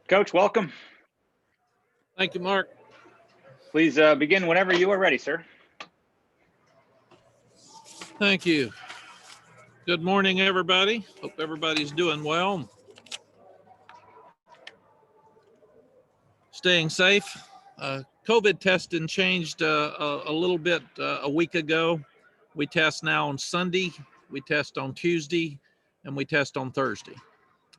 Coach, welcome. Thank you, Mark. Please begin whenever you are ready, sir. Thank you. Good morning, everybody. Hope everybody's doing well. Staying safe. COVID testing changed a little bit a week ago. We test now on Sunday, we test on Tuesday, and we test on Thursday.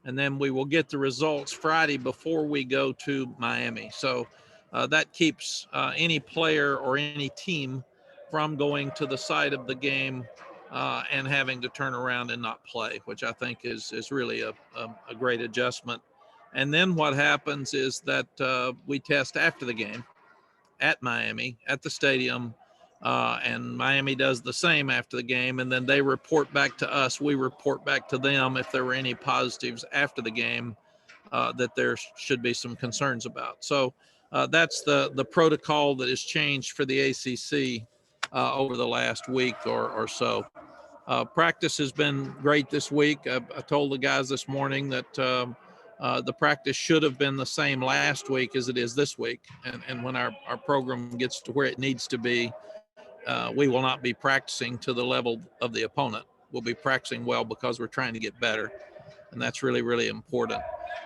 And then we will get the results Friday before we go to Miami. So that keeps any player or any team from going to the site of the game and having to turn around and not play, which I think is really a great adjustment. And then what happens is that we test after the game at Miami, at the stadium, and Miami does the same after the game, and then they report back to us. We report back to them if there were any positives after the game that there should be some concerns about. So that's the protocol that has changed for the ACC over the last week or so. Practice has been great this week. I told the guys this morning that the practice should have been the same last week as it is this week. And when our program gets to where it needs to be, we will not be practicing to the level of the opponent. We'll be practicing well because we're trying to get better. And that's really, really important.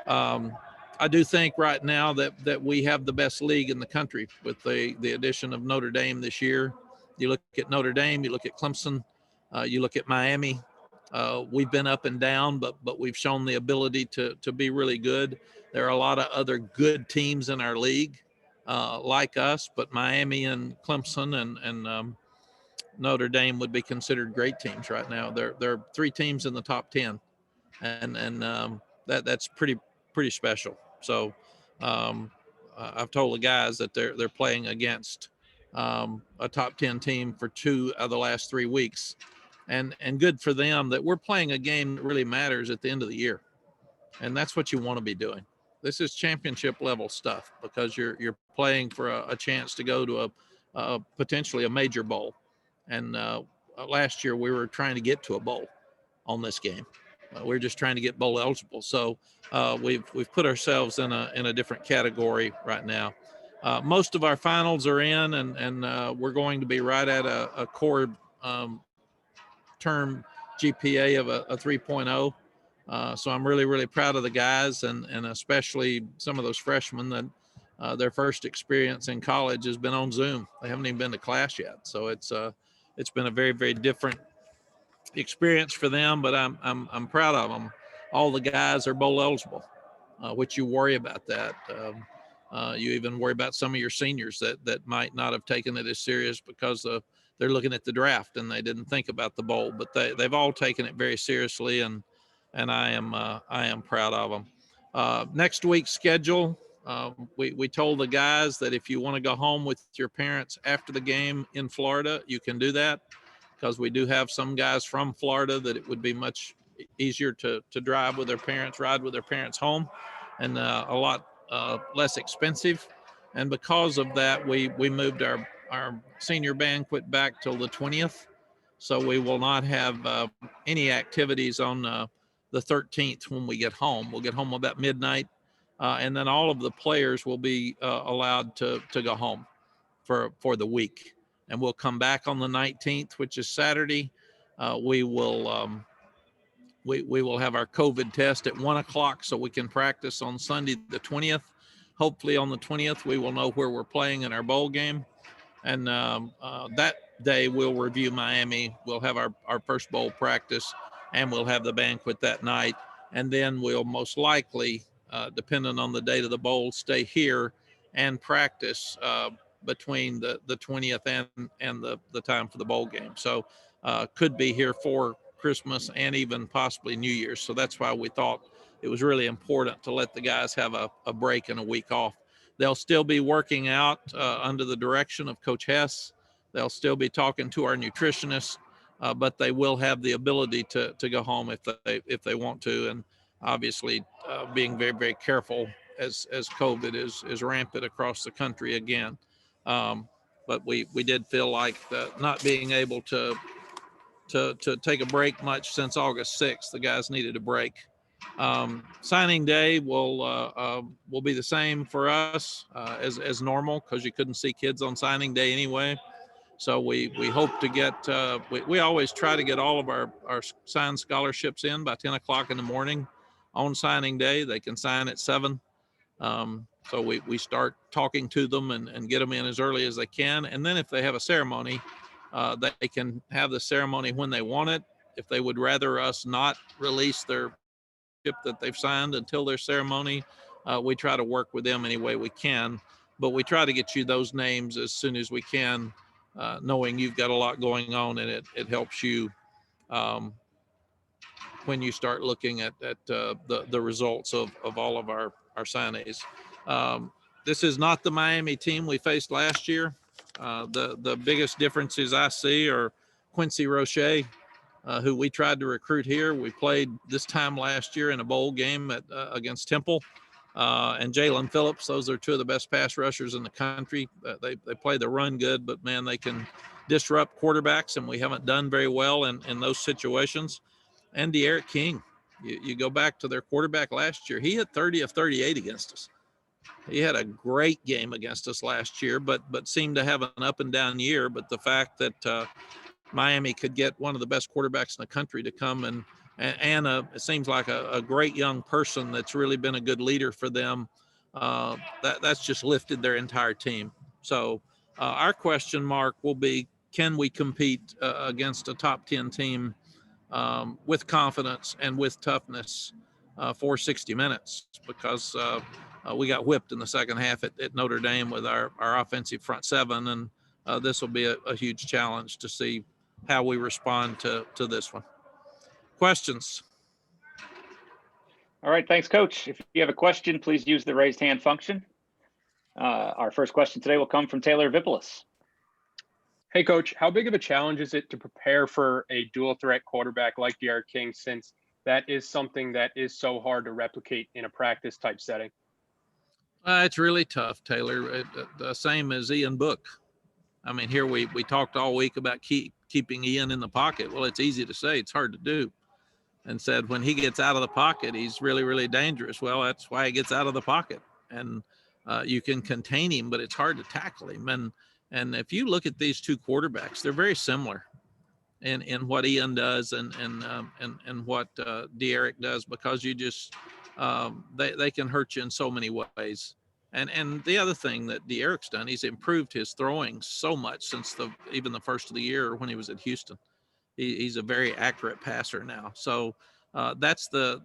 I do think right now that we have the best league in the country with the addition of Notre Dame this year. You look at Notre Dame, you look at Clemson, you look at Miami. We've been up and down, but we've shown the ability to be really good. There are a lot of other good teams in our league like us, but Miami and Clemson and Notre Dame would be considered great teams right now. There are three teams in the top 10, and that's pretty special. So I've told the guys that they're playing against a top 10 team for 2 of the last 3 weeks. And good for them that we're playing a game that really matters at the end of the year. And that's what you want to be doing. This is championship level stuff because you're playing for a chance to go to a potentially a major bowl. And last year we were trying to get to a bowl on this game. We're just trying to get bowl eligible. So we've put ourselves in a different category right now. Most of our finals are in, and we're going to be right at a core term GPA of a 3.0. So I'm really, really proud of the guys, and especially some of those freshmen that their first experience in college has been on Zoom. They haven't even been to class yet. So it's been a very, very different experience for them, but I'm proud of them. All the guys are bowl eligible, which you worry about that. You even worry about some of your seniors that might not have taken it as serious because they're looking at the draft and they didn't think about the bowl, but they've all taken it very seriously, and I am proud of them. Next week's schedule, we told the guys that if you want to go home with your parents after the game in Florida, you can do that, because we do have some guys from Florida that it would be much easier to drive with their parents, ride with their parents home, and a lot less expensive. And because of that, we moved our senior banquet back till the 20th. So we will not have any activities on the 13th when we get home. We'll get home about midnight, and then all of the players will be allowed to go home for the week. And we'll come back on the 19th, which is Saturday. We will have our COVID test at 1:00, so we can practice on Sunday the 20th. Hopefully on the 20th we will know where we're playing in our bowl game, and that day we'll review Miami. We'll have our first bowl practice, and we'll have the banquet that night, and then we'll most likely, depending on the date of the bowl, stay here and practice between the 20th and the time for the bowl game. So could be here for Christmas and even possibly New Year's. So that's why we thought it was really important to let the guys have a break and a week off. They'll still be working out under the direction of Coach Hess. They'll still be talking to our nutritionists, but they will have the ability to go home if they want to. And obviously being very, very careful as COVID is rampant across the country again. But we did feel like not being able to take a break much since August 6th, the guys needed a break. Signing day will be the same for us as normal, because you couldn't see kids on signing day anyway. So we hope to get, we always try to get all of our signed scholarships in by 10 o'clock in the morning on signing day. They can sign at 7. So we start talking to them and get them in as early as they can. And then if they have a ceremony, they can have the ceremony when they want it. If they would rather us not release their chip that they've signed until their ceremony, we try to work with them any way we can. But we try to get you those names as soon as we can, knowing you've got a lot going on, and it helps you when you start looking at the results of all of our signees. This is not the Miami team we faced last year. The biggest differences I see are Quincy Roche, who we tried to recruit here. We played this time last year in a bowl game against Temple, and Jalen Phillips. Those are two of the best pass rushers in the country. They play the run good, but man, they can disrupt quarterbacks, and we haven't done very well in those situations. And De'Aaron King, you go back to their quarterback last year, he hit 30 of 38 against us. He had a great game against us last year, but seemed to have an up and down year. But the fact that Miami could get one of the best quarterbacks in the country to come and it seems like a great young person that's really been a good leader for them, that's just lifted their entire team. So our question mark will be, can we compete against a top 10 team with confidence and with toughness for 60 minutes? Because we got whipped in the second half at Notre Dame with our offensive front seven, and this will be a huge challenge to see how we respond to this one. Questions? All right, thanks, Coach. If you have a question, please use the raised hand function. Our first question today will come from Taylor Vipolis. Hey, Coach, how big of a challenge is it to prepare for a dual threat quarterback like De'Aaron King, since that is something that is so hard to replicate in a practice type setting? It's really tough, Taylor. The same as Ian Book. I mean, here we talked all week about keeping Ian in the pocket. Well, it's easy to say, it's hard to do. And said when he gets out of the pocket, he's really, really dangerous. Well, that's why he gets out of the pocket. And you can contain him, but it's hard to tackle him. And if you look at these two quarterbacks, they're very similar in what Ian does and what De'Aaron does, because you just they can hurt you in so many ways. And the other thing that De'Aaron's done, he's improved his throwing so much since even the first of the year when he was at Houston. He's a very accurate passer now. So that's the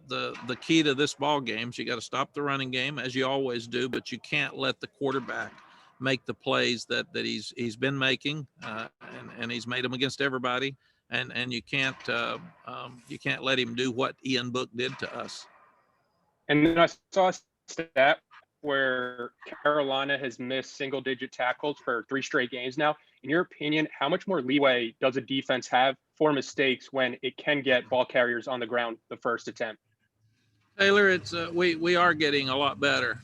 key to this ball game. You got to stop the running game, as you always do, but you can't let the quarterback make the plays that he's been making, and he's made them against everybody. And you can't let him do what Ian Book did to us. And then I saw a stat where Carolina has missed single-digit tackles for 3 straight games now. In your opinion, how much more leeway does a defense have for mistakes when it can get ball carriers on the ground the first attempt? Taylor, it's we are getting a lot better.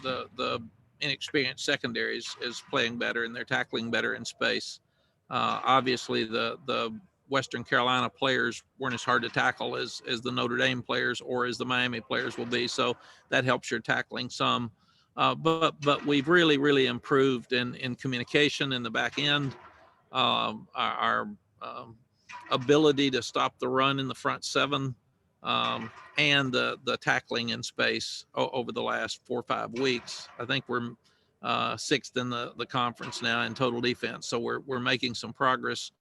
The inexperienced secondary is playing better, and they're tackling better in space. Obviously, the Western Carolina players weren't as hard to tackle as the Notre Dame players or as the Miami players will be. So that helps your tackling some. But we've really improved in communication in the back end. Our ability to stop the run in the front seven, and the tackling in space over the last 4 or 5 weeks. I think we're 6th in the conference now in total defense. So we're making some progress.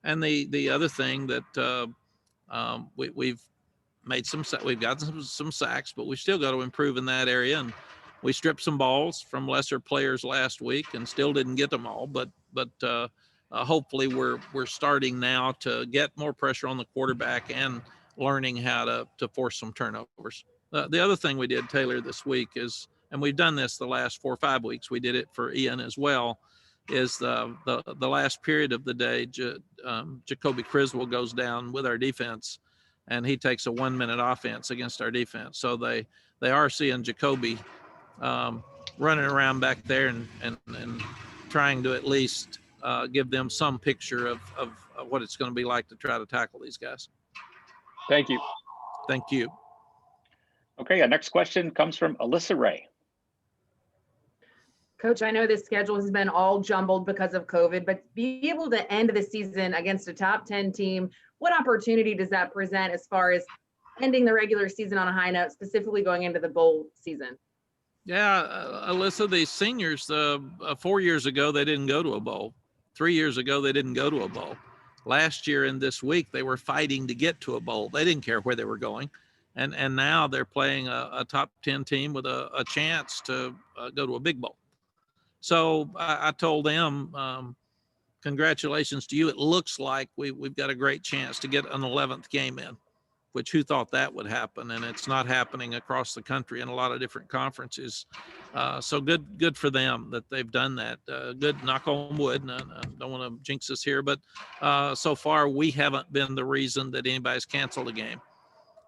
And the other thing that we've gotten some sacks, but we still got to improve in that area. And we stripped some balls from lesser players last week and still didn't get them all. But hopefully we're starting now to get more pressure on the quarterback and learning how to force some turnovers. The other thing we did, Taylor, this week is, and we've done this the last 4 or 5 weeks, we did it for Ian as well, is the last period of the day, Jacoby Criswell goes down with our defense, and he takes a 1-minute offense against our defense. So they are seeing Jacoby running around back there and trying to at least give them some picture of what it's going to be like to try to tackle these guys. Thank you. Thank you. Okay, our next question comes from Alyssa Ray. Coach, I know this schedule has been all jumbled because of COVID, but be able to end the season against a top 10 team, what opportunity does that present as far as ending the regular season on a high note, specifically going into the bowl season? Yeah, Alyssa, these seniors, 4 years ago, they didn't go to a bowl. 3 years ago, they didn't go to a bowl. Last year and this week, they were fighting to get to a bowl. They didn't care where they were going. And now they're playing a top 10 team with a chance to go to a big bowl. So I told them, congratulations to you. It looks like we've got a great chance to get an 11th game in, which who thought that would happen? And it's not happening across the country in a lot of different conferences. So good for them that they've done that. Good, knock on wood. And I don't want to jinx us here, but so far we haven't been the reason that anybody's canceled a game.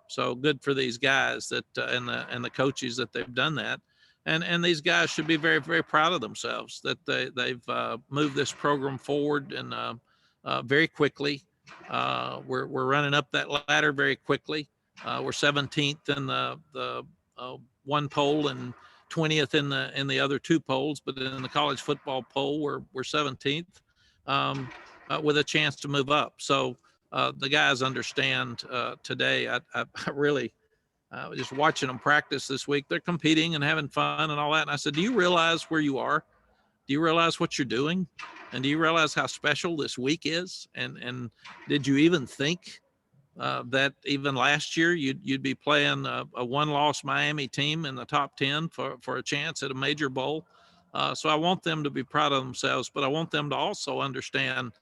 So good for these guys that and the coaches that they've done that. And these guys should be very, very proud of themselves that they've moved this program forward and very quickly. We're running up that ladder very quickly. We're 17th in the one poll and 20th in the other two polls, but in the college football poll, we're 17th with a chance to move up. So the guys understand today. I really. Just watching them practice this week, they're competing and having fun and all that. And I said, do you realize where you are? Do you realize what you're doing? And do you realize how special this week is? And did you even think that even last year you'd be playing a one-loss Miami team in the top 10 for a chance at a major bowl? So I want them to be proud of themselves, but I want them to also understand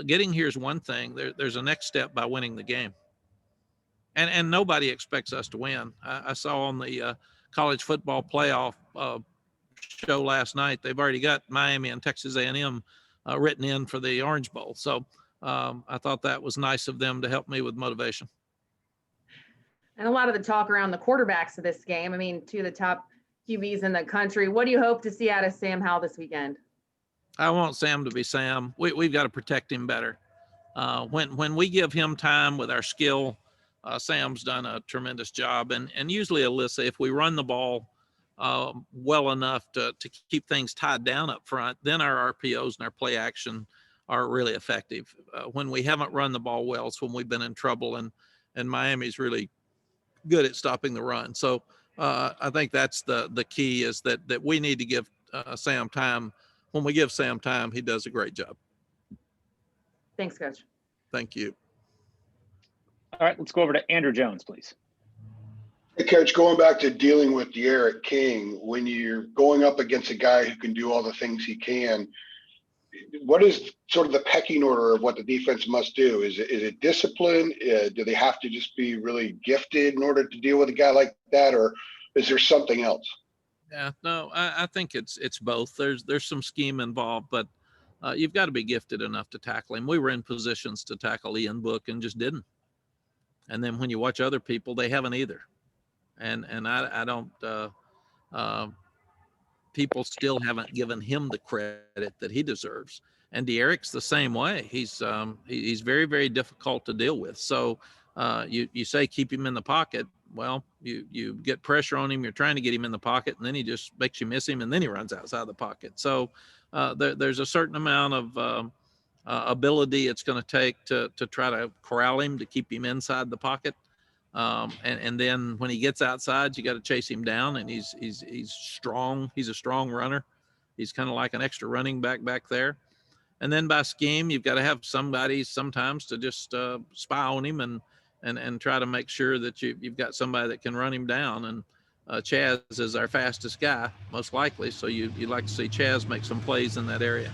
getting here is one thing. There's a next step by winning the game. And nobody expects us to win. I saw on the college football playoff show last night, they've already got Miami and Texas A&M written in for the Orange Bowl. So I thought that was nice of them to help me with motivation. And a lot of the talk around the quarterbacks of this game. I mean, two of the top QBs in the country. What do you hope to see out of Sam Howell this weekend? I want Sam to be Sam. We've got to protect him better. When we give him time with our skill, Sam's done a tremendous job. And usually, Alyssa, if we run the ball well enough to keep things tied down up front, then our RPOs and our play action are really effective. When we haven't run the ball well, it's when we've been in trouble. And Miami's really good at stopping the run. So I think that's the key is that we need to give Sam time. When we give Sam time, he does a great job. Thanks, Coach. Thank you. All right, let's go over to Andrew Jones, please. Hey, Coach, going back to dealing with De'Aaron King, when you're going up against a guy who can do all the things he can, what is sort of the pecking order of what the defense must do? Is it discipline? Do they have to just be really gifted in order to deal with a guy like that, or is there something else? Yeah, no, I think it's both. There's some scheme involved, but you've got to be gifted enough to tackle him. We were in positions to tackle Ian Book and just didn't. And then when you watch other people, they haven't either. And I don't, people still haven't given him the credit that he deserves. And De'Aaron's the same way. He's very, very difficult to deal with. So you say keep him in the pocket. Well, you get pressure on him. You're trying to get him in the pocket, and then he just makes you miss him, and then he runs outside the pocket. So there's a certain amount of ability it's going to take to try to corral him, to keep him inside the pocket. And then when he gets outside, you got to chase him down, and he's strong. He's a strong runner. He's kind of like an extra running back there. And then by scheme, you've got to have somebody sometimes to just spy on him and try to make sure that you've got somebody that can run him down. And Chaz is our fastest guy, most likely. So you'd like to see Chaz make some plays in that area.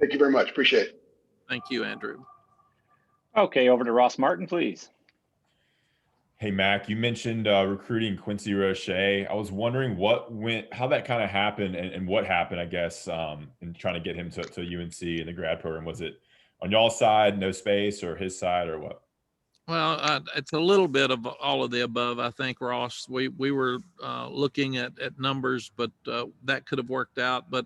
Thank you very much. Appreciate it. Thank you, Andrew. Okay, over to Ross Martin, please. Hey, Mac, you mentioned recruiting Quincy Roche. I was wondering how that kind of happened and what happened, I guess, in trying to get him to UNC in the grad program. Was it on y'all's side, no space, or his side, or what? Well, it's a little bit of all of the above, I think, Ross. We were looking at numbers, but that could have worked out. But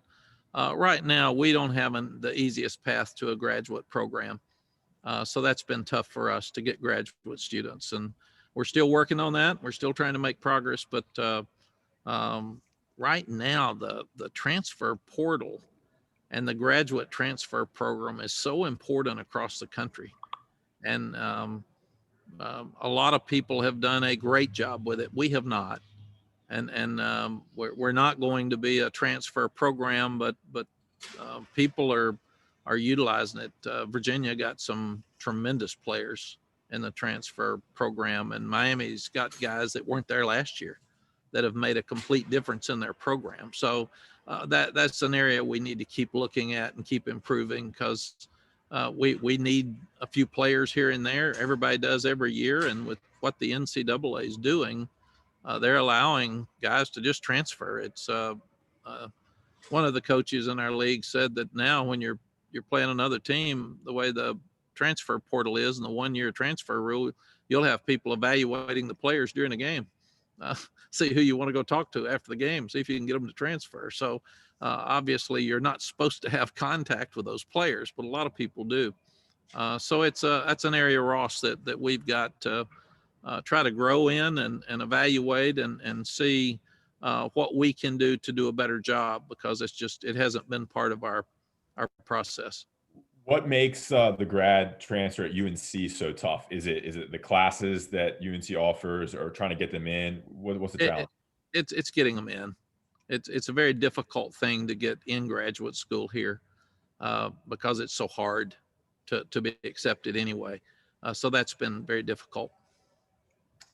right now, we don't have the easiest path to a graduate program. So that's been tough for us to get graduate students. And we're still working on that. We're still trying to make progress, but right now the transfer portal and the graduate transfer program is so important across the country. And a lot of people have done a great job with it. We have not. And we're not going to be a transfer program, but people are utilizing it. Virginia got some tremendous players in the transfer program, and Miami's got guys that weren't there last year that have made a complete difference in their program. So that's an area we need to keep looking at and keep improving, because we need a few players here and there. Everybody does every year, and with what the NCAA is doing, they're allowing guys to just transfer. It's one of the coaches in our league said that now when you're playing another team, the way the transfer portal is and the 1-year transfer rule, you'll have people evaluating the players during the game. See who you want to go talk to after the game, see if you can get them to transfer. So obviously you're not supposed to have contact with those players, but a lot of people do. So that's an area, Ross, that we've got to try to grow in and evaluate and see what we can do to do a better job, because it hasn't been part of our process. What makes the grad transfer at UNC so tough? Is it the classes that UNC offers, or trying to get them in? What's the challenge? It's getting them in. It's a very difficult thing to get in graduate school here because it's so hard to be accepted anyway. So that's been very difficult.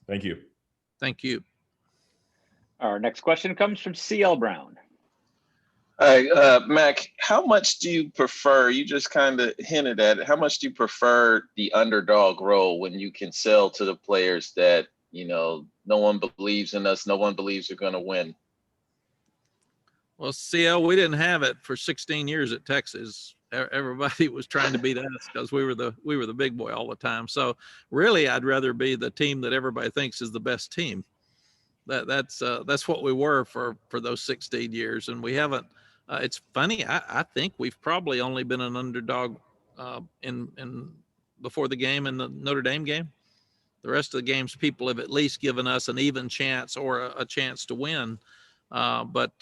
Thank you. Thank you. Our next question comes from CL Brown. Hi, Mac, how much do you prefer, you just kind of hinted at it, how much do you prefer the underdog role when you can sell to the players that, no one believes in us, no one believes we're going to win? Well, CL, we didn't have it for 16 years at Texas. Everybody was trying to beat us because we were the big boy all the time. So really, I'd rather be the team that everybody thinks is the best team. That's what we were for those 16 years, and we haven't. It's funny. I think we've probably only been an underdog in before the game in the Notre Dame game. The rest of the games, people have at least given us an even chance or a chance to win. But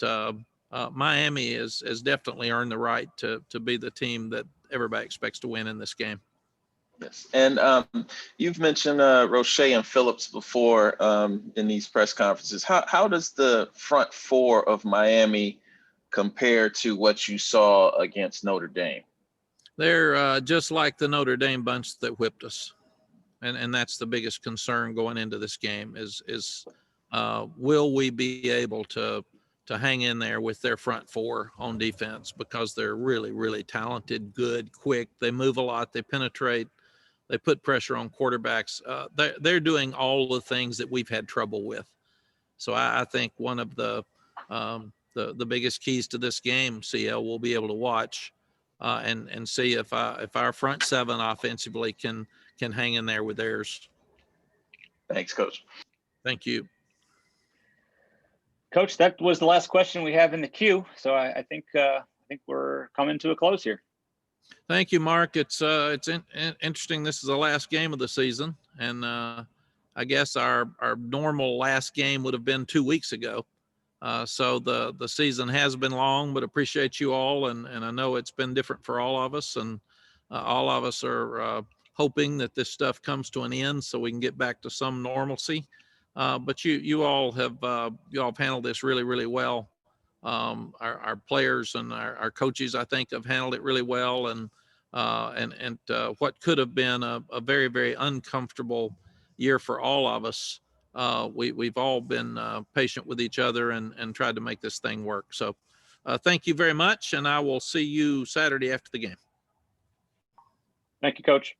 Miami has definitely earned the right to be the team that everybody expects to win in this game. Yes. And you've mentioned Roche and Phillips before in these press conferences. How does the front four of Miami compare to what you saw against Notre Dame? They're just like the Notre Dame bunch that whipped us. And that's the biggest concern going into this game is will we be able to hang in there with their front four on defense, because they're really, really talented, good, quick. They move a lot. They penetrate. They put pressure on quarterbacks. They're doing all the things that we've had trouble with. So I think one of the biggest keys to this game, CL, will be able to watch and see if our front seven offensively can hang in there with theirs. Thanks, Coach. Thank you. Coach, that was the last question we have in the queue. So I think we're coming to a close here. Thank you, Mark. It's interesting. This is the last game of the season, and I guess our normal last game would have been 2 weeks ago. So the season has been long, but appreciate you all, and I know it's been different for all of us, and all of us are hoping that this stuff comes to an end so we can get back to some normalcy. But you all have handled this really, really well. Our players and our coaches, I think, have handled it really well, and what could have been a very, very uncomfortable year for all of us, we've all been patient with each other and tried to make this thing work. So thank you very much, and I will see you Saturday after the game. Thank you, Coach.